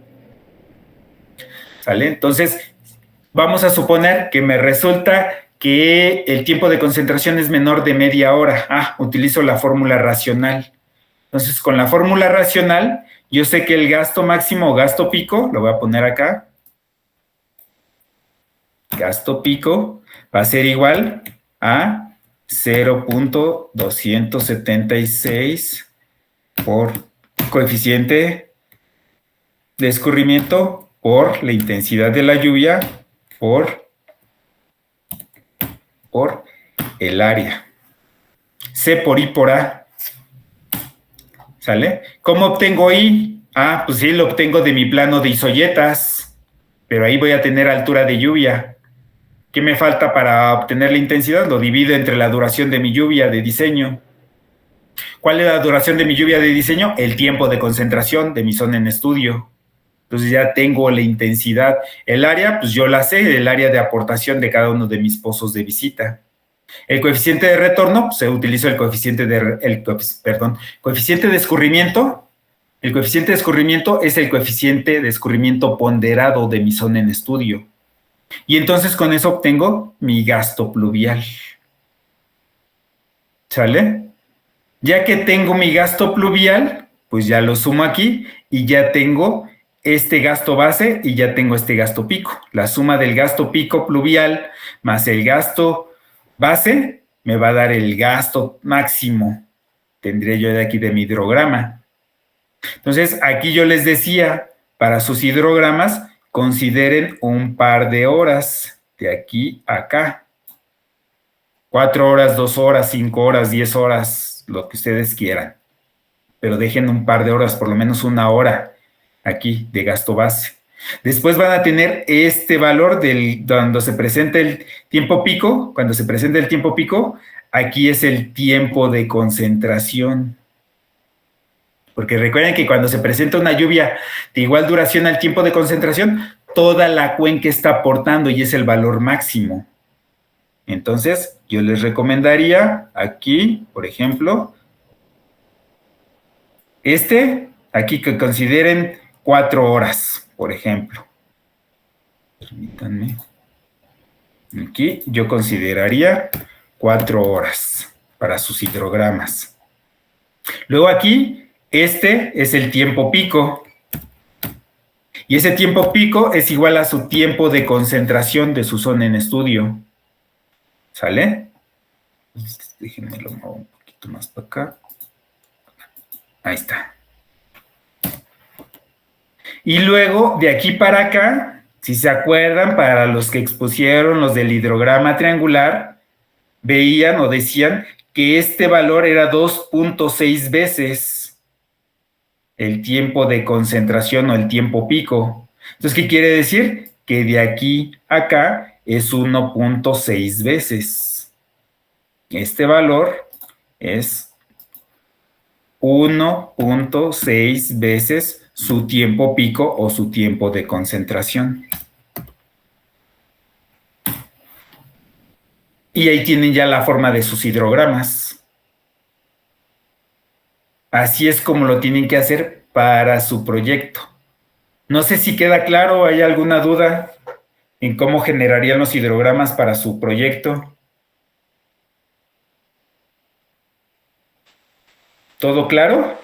¿Sale? Entonces, vamos a suponer que me resulta que el tiempo de concentración es menor de media hora. Utilizo la fórmula racional. Entonces, con la fórmula racional, yo sé que el gasto máximo o gasto pico, lo voy a poner acá, gasto pico va a ser igual a 0.276 por coeficiente de escurrimiento por la intensidad de la lluvia por el área. C por I por A. ¿Sale? ¿Cómo obtengo I? Pues sí, lo obtengo de mi plano de isoyetas, pero ahí voy a tener altura de lluvia. ¿Qué me falta para obtener la intensidad? Lo divido entre la duración de mi lluvia de diseño. ¿Cuál es la duración de mi lluvia de diseño? El tiempo de concentración de mi zona en estudio. Entonces ya tengo la intensidad. El área, pues yo la sé, el área de aportación de cada uno de mis pozos de visita. El coeficiente de retorno, se utiliza el coeficiente coeficiente de escurrimiento. El coeficiente de escurrimiento es el coeficiente de escurrimiento ponderado de mi zona en estudio. Y entonces con eso obtengo mi gasto pluvial. ¿Sale? Ya que tengo mi gasto pluvial, pues ya lo sumo aquí y ya tengo este gasto base y ya tengo este gasto pico. La suma del gasto pico pluvial más el gasto base me va a dar el gasto máximo. Tendré yo de aquí de mi hidrograma. Entonces, aquí yo les decía, para sus hidrogramas, consideren un par de horas de aquí a acá. 4 horas, 2 horas, 5 horas, 10 horas, lo que ustedes quieran. Pero dejen un par de horas, por lo menos una hora aquí de gasto base. Después van a tener este valor cuando se presenta el tiempo pico. Cuando se presenta el tiempo pico, aquí es el tiempo de concentración. Porque recuerden que cuando se presenta una lluvia de igual duración al tiempo de concentración, toda la cuenca está aportando y es el valor máximo. Entonces, yo les recomendaría aquí, por ejemplo, aquí que consideren 4 horas, por ejemplo. Permítanme. Aquí yo consideraría 4 horas para sus hidrogramas. Luego aquí, este es el tiempo pico. Y ese tiempo pico es igual a su tiempo de concentración de su zona en estudio. ¿Sale? Déjenme lo muevo un poquito más para acá. Ahí está. Y luego, de aquí para acá, si se acuerdan, para los que expusieron los del hidrograma triangular, veían o decían que este valor era 2.6 veces el tiempo de concentración o el tiempo pico. Entonces, ¿qué quiere decir? Que de aquí a acá es 1.6 veces. Este valor es 1.6 veces su tiempo pico o su tiempo de concentración. Y ahí tienen ya la forma de sus hidrogramas. Así es como lo tienen que hacer para su proyecto. No sé si queda claro, ¿hay alguna duda en cómo generarían los hidrogramas para su proyecto? ¿Todo claro?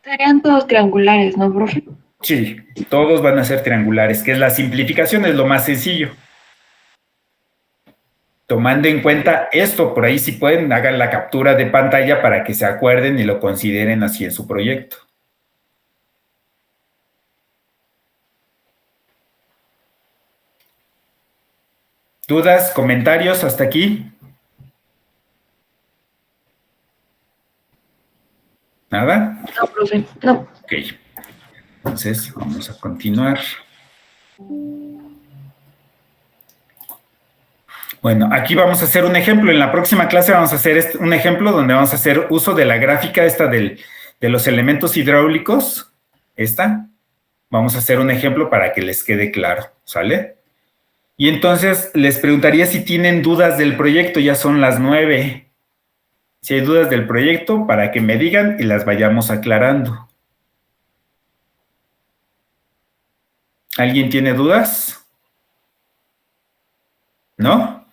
Serían todos triangulares, ¿no, profe? Sí, todos van a ser triangulares, que es la simplificación, es lo más sencillo. Tomando en cuenta esto, por ahí si pueden, hagan la captura de pantalla para que se acuerden y lo consideren así en su proyecto. ¿Dudas, comentarios hasta aquí? ¿Nada? No, profe, no. Ok. Entonces, vamos a continuar. Bueno, aquí vamos a hacer un ejemplo. En la próxima clase vamos a hacer un ejemplo donde vamos a hacer uso de la gráfica esta de los elementos hidráulicos. Vamos a hacer un ejemplo para que les quede claro, ¿sale? Y entonces les preguntaría si tienen dudas del proyecto. Ya son las 9. Si hay dudas del proyecto, para que me digan y las vayamos aclarando. ¿Alguien tiene dudas? ¿No?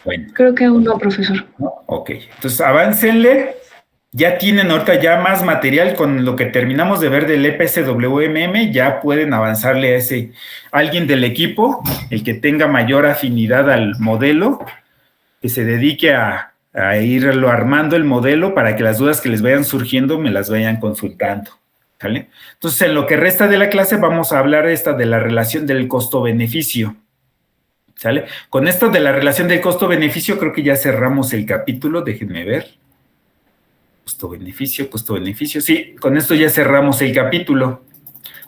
Bueno. Creo que aún no, profesor. ¿No? Ok, entonces aváncenle. Ya tienen ahorita ya más material con lo que terminamos de ver del EPSWMM, ya pueden avanzarle a ese. Alguien del equipo, el que tenga mayor afinidad al modelo, que se dedique a irlo armando el modelo para que las dudas que les vayan surgiendo me las vayan consultando. ¿Vale? Entonces, en lo que resta de la clase vamos a hablar de la relación del costo-beneficio. ¿Sale? Con esto de la relación del costo-beneficio creo que ya cerramos el capítulo, déjenme ver. Costo-beneficio. Sí, con esto ya cerramos el capítulo.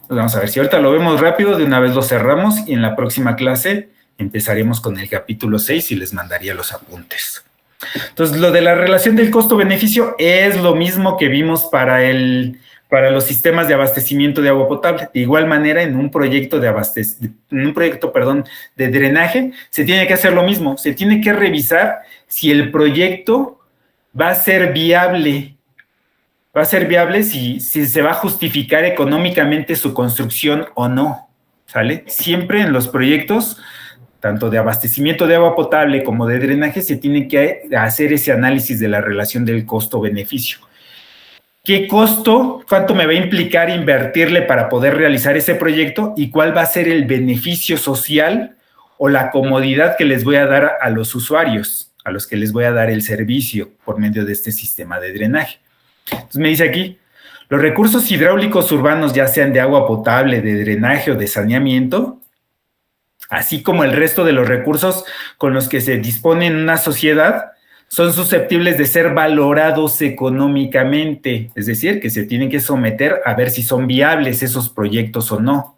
Pues vamos a ver, si ahorita lo vemos rápido, de una vez lo cerramos y en la próxima clase empezaremos con el capítulo 6 y les mandaría los apuntes. Entonces, lo de la relación del costo-beneficio es lo mismo que vimos para los sistemas de abastecimiento de agua potable. De igual manera, en un proyecto de drenaje, se tiene que hacer lo mismo. Se tiene que revisar si el proyecto va a ser viable. Va a ser viable si se va a justificar económicamente su construcción o no. ¿Sale? Siempre en los proyectos, tanto de abastecimiento de agua potable como de drenaje, se tiene que hacer ese análisis de la relación del costo-beneficio. ¿Qué costo, cuánto me va a implicar invertirle para poder realizar ese proyecto y cuál va a ser el beneficio social o la comodidad que les voy a dar a los usuarios, a los que les voy a dar el servicio por medio de este sistema de drenaje? Entonces me dice aquí, los recursos hidráulicos urbanos, ya sean de agua potable, de drenaje o de saneamiento, así como el resto de los recursos con los que se dispone en una sociedad, son susceptibles de ser valorados económicamente, es decir, que se tienen que someter a ver si son viables esos proyectos o no.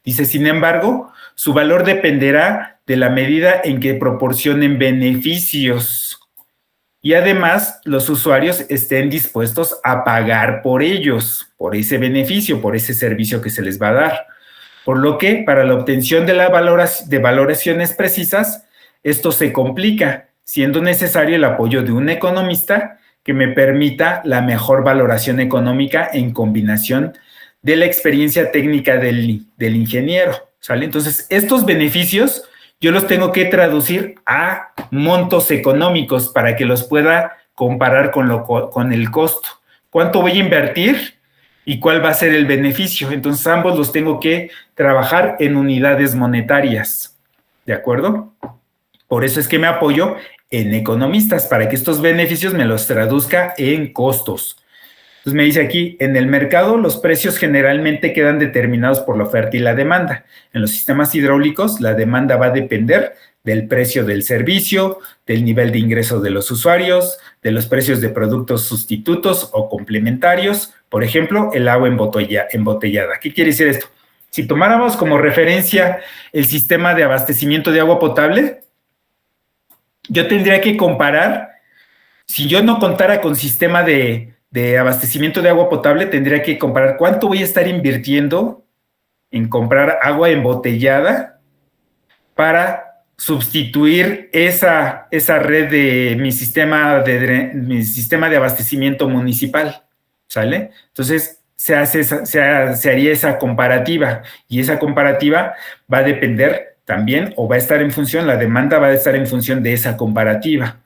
Dice, sin embargo, su valor dependerá de la medida en que proporcionen beneficios y además los usuarios estén dispuestos a pagar por ellos, por ese beneficio, por ese servicio que se les va a dar. Por lo que, para la obtención de valoraciones precisas, esto se complica. siendo necesario el apoyo de un economista que me permita la mejor valoración económica en combinación de la experiencia técnica del ingeniero, ¿sale? Entonces, estos beneficios yo los tengo que traducir a montos económicos para que los pueda comparar con el costo. ¿Cuánto voy a invertir y cuál va a ser el beneficio? Entonces, ambos los tengo que trabajar en unidades monetarias, ¿de acuerdo? Por eso es que me apoyo en economistas, para que estos beneficios me los traduzca en costos. Entonces me dice aquí, en el mercado los precios generalmente quedan determinados por la oferta y la demanda. En los sistemas hidráulicos, la demanda va a depender del precio del servicio, del nivel de ingreso de los usuarios, de los precios de productos sustitutos o complementarios, por ejemplo, el agua embotellada. ¿Qué quiere decir esto? Si tomáramos como referencia el sistema de abastecimiento de agua potable, yo tendría que comparar, si yo no contara con sistema de abastecimiento de agua potable, tendría que comparar cuánto voy a estar invirtiendo en comprar agua embotellada para sustituir esa red de mi sistema de abastecimiento municipal, ¿sale? Entonces, se haría esa comparativa, y esa comparativa va a depender también, o va a estar en función, la demanda va a estar en función de esa comparativa,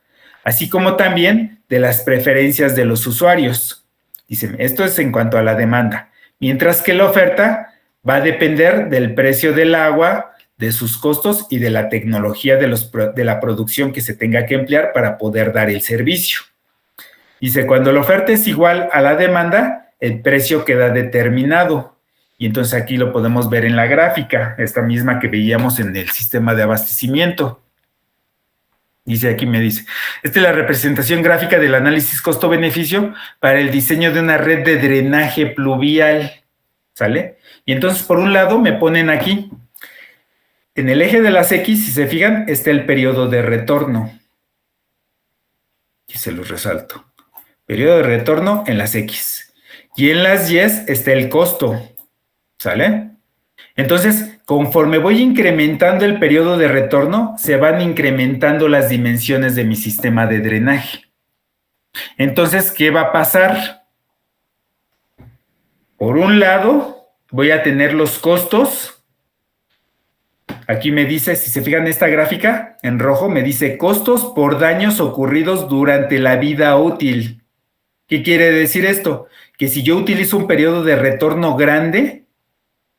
así como también de las preferencias de los usuarios. Dicen, esto es en cuanto a la demanda, mientras que la oferta va a depender del precio del agua, de sus costos y de la tecnología de la producción que se tenga que emplear para poder dar el servicio. Dice, cuando la oferta es igual a la demanda, el precio queda determinado. Y entonces aquí lo podemos ver en la gráfica, esta misma que veíamos en el sistema de abastecimiento. Dice, aquí me dice, esta es la representación gráfica del análisis costo-beneficio para el diseño de una red de drenaje pluvial, ¿sale? Y entonces, por un lado, me ponen aquí, en el eje de las X, si se fijan, está el periodo de retorno. Y se los resalto. Periodo de retorno en las X. Y en las Y está el costo, ¿sale? Entonces, conforme voy incrementando el periodo de retorno, se van incrementando las dimensiones de mi sistema de drenaje. Entonces, ¿qué va a pasar? Por un lado, voy a tener los costos. Aquí me dice, si se fijan esta gráfica, en rojo me dice costos por daños ocurridos durante la vida útil. ¿Qué quiere decir esto? Que si yo utilizo un periodo de retorno grande,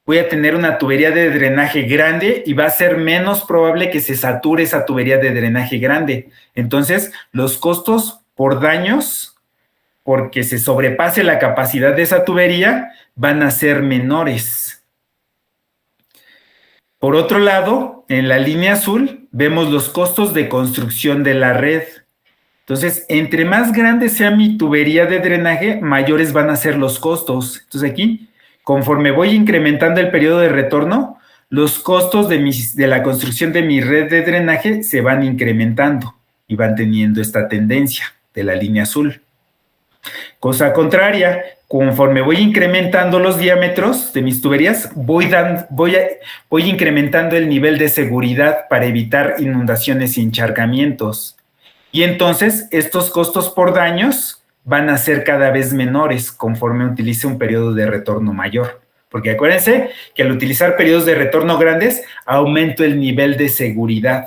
voy a tener una tubería de drenaje grande y va a ser menos probable que se sature esa tubería de drenaje grande. Entonces, los costos por daños, porque se sobrepase la capacidad de esa tubería, van a ser menores. Por otro lado, en la línea azul, vemos los costos de construcción de la red. Entonces, entre más grande sea mi tubería de drenaje, mayores van a ser los costos. Entonces aquí, conforme voy incrementando el periodo de retorno, los costos de la construcción de mi red de drenaje se van incrementando y van teniendo esta tendencia de la línea azul. Cosa contraria, conforme voy incrementando los diámetros de mis tuberías, voy incrementando el nivel de seguridad para evitar inundaciones y encharcamientos. Y entonces, estos costos por daños van a ser cada vez menores conforme utilice un periodo de retorno mayor. Porque acuérdense que al utilizar periodos de retorno grandes, aumento el nivel de seguridad.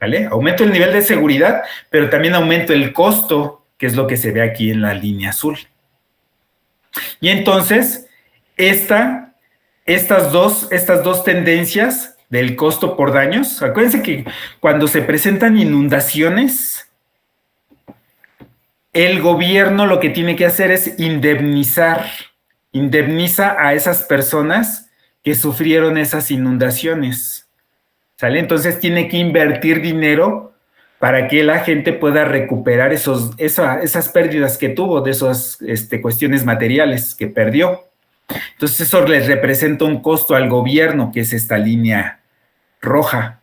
¿Vale? Aumento el nivel de seguridad, pero también aumento el costo, que es lo que se ve aquí en la línea azul. Y entonces, estas dos tendencias del costo por daños, acuérdense que cuando se presentan inundaciones, el gobierno lo que tiene que hacer es indemniza a esas personas que sufrieron esas inundaciones, ¿sale? Entonces tiene que invertir dinero para que la gente pueda recuperar esas pérdidas que tuvo, de esas cuestiones materiales que perdió. Entonces eso les representa un costo al gobierno, que es esta línea roja.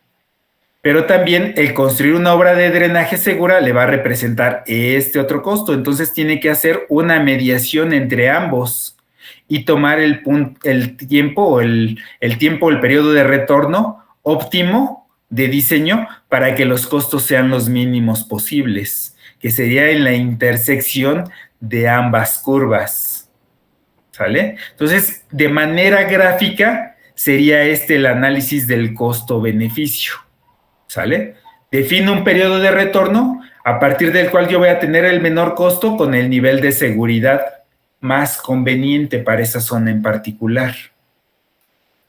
Pero también el construir una obra de drenaje segura le va a representar este otro costo. Entonces tiene que hacer una mediación entre ambos y tomar el periodo de retorno óptimo de diseño para que los costos sean los mínimos posibles, que sería en la intersección de ambas curvas, ¿sale? Entonces, de manera gráfica, sería el análisis del costo-beneficio, ¿sale? Defino un periodo de retorno a partir del cual yo voy a tener el menor costo con el nivel de seguridad más conveniente para esa zona en particular.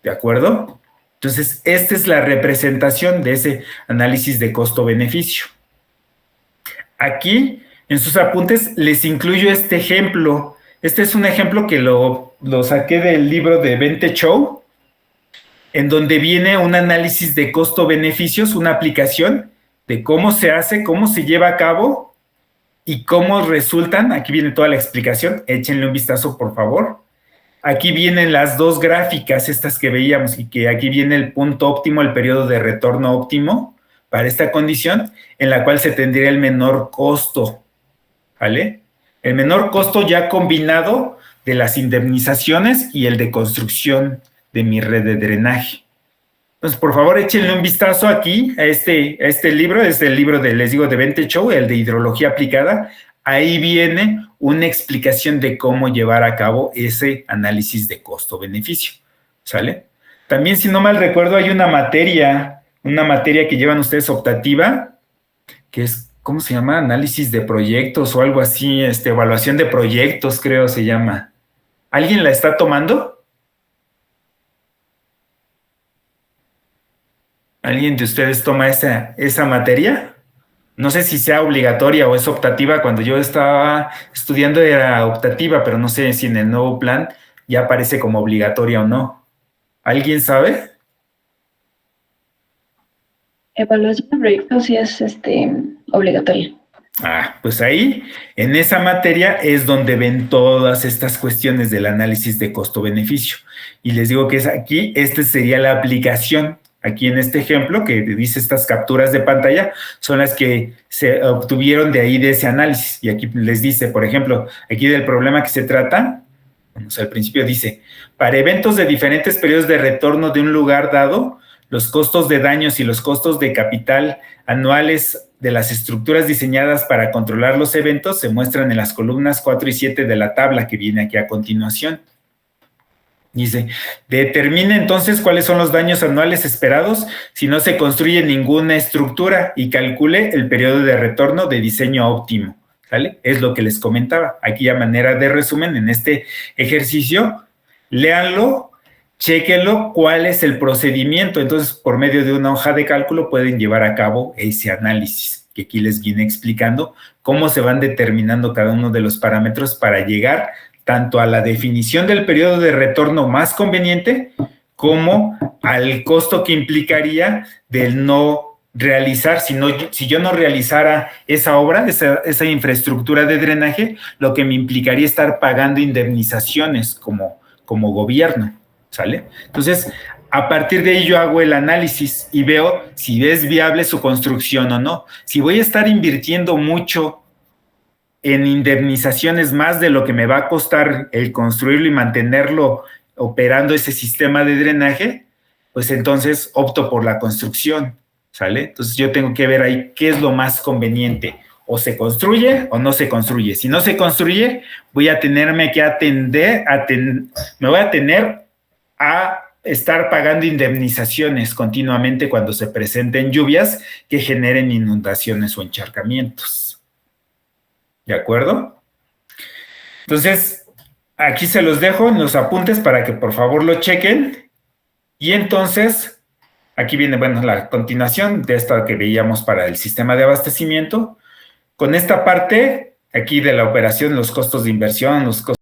¿De acuerdo? Entonces, esta es la representación de ese análisis de costo-beneficio. Aquí, en sus apuntes, les incluyo este ejemplo. Este es un ejemplo que lo saqué del libro de Bente Chow, en donde viene un análisis de costo-beneficios, una aplicación de cómo se hace, cómo se lleva a cabo y cómo resultan. Aquí viene toda la explicación, échenle un vistazo, por favor. Aquí vienen las dos gráficas, estas que veíamos, y que aquí viene el punto óptimo, el periodo de retorno óptimo para esta condición, en la cual se tendría el menor costo, ¿vale? El menor costo ya combinado de las indemnizaciones y el de construcción de mi red de drenaje. Entonces, por favor, échenle un vistazo aquí a este libro, es el libro les digo, de Bente Chow, el de hidrología aplicada. Ahí viene una explicación de cómo llevar a cabo ese análisis de costo-beneficio, ¿sale? También, si no mal recuerdo, hay una materia que llevan ustedes optativa, que es, ¿cómo se llama? Análisis de proyectos o algo así, evaluación de proyectos, creo se llama. ¿Alguien la está tomando? ¿Alguien de ustedes toma esa materia? No sé si sea obligatoria o es optativa. Cuando yo estaba estudiando era optativa, pero no sé si en el nuevo plan ya aparece como obligatoria o no. ¿Alguien sabe? Evaluación de proyectos sí es obligatoria. Pues ahí, en esa materia es donde ven todas estas cuestiones del análisis de costo-beneficio. Y les digo que es aquí, esta sería la aplicación. Aquí en este ejemplo que dice estas capturas de pantalla son las que se obtuvieron de ahí de ese análisis. Y aquí les dice, por ejemplo, aquí del problema que se trata, al principio dice, para eventos de diferentes periodos de retorno de un lugar dado, los costos de daños y los costos de capital anuales de las estructuras diseñadas para controlar los eventos se muestran en las columnas 4 y 7 de la tabla que viene aquí a continuación. Dice, determine entonces cuáles son los daños anuales esperados si no se construye ninguna estructura y calcule el periodo de retorno de diseño óptimo, ¿vale? Es lo que les comentaba. Aquí a manera de resumen, en este ejercicio, léanlo, chéquenlo, cuál es el procedimiento. Entonces, por medio de una hoja de cálculo pueden llevar a cabo ese análisis, que aquí les viene explicando cómo se van determinando cada uno de los parámetros para llegar tanto a la definición del periodo de retorno más conveniente como al costo que implicaría del no realizar, si yo no realizara esa obra, esa infraestructura de drenaje, lo que me implicaría estar pagando indemnizaciones como gobierno, ¿sale? Entonces, a partir de ahí yo hago el análisis y veo si es viable su construcción o no. Si voy a estar invirtiendo mucho en indemnizaciones más de lo que me va a costar el construirlo y mantenerlo operando ese sistema de drenaje, pues entonces opto por la construcción, ¿sale? Entonces yo tengo que ver ahí qué es lo más conveniente. O se construye o no se construye. Si no se construye, voy a tenerme que me voy a tener a estar pagando indemnizaciones continuamente cuando se presenten lluvias que generen inundaciones o encharcamientos. ¿De acuerdo? Entonces, aquí se los dejo en los apuntes para que por favor lo chequen. Y entonces, aquí viene, bueno, la continuación de esta que veíamos para el sistema de abastecimiento. Con esta parte, aquí de la operación, los costos de inversión, los costos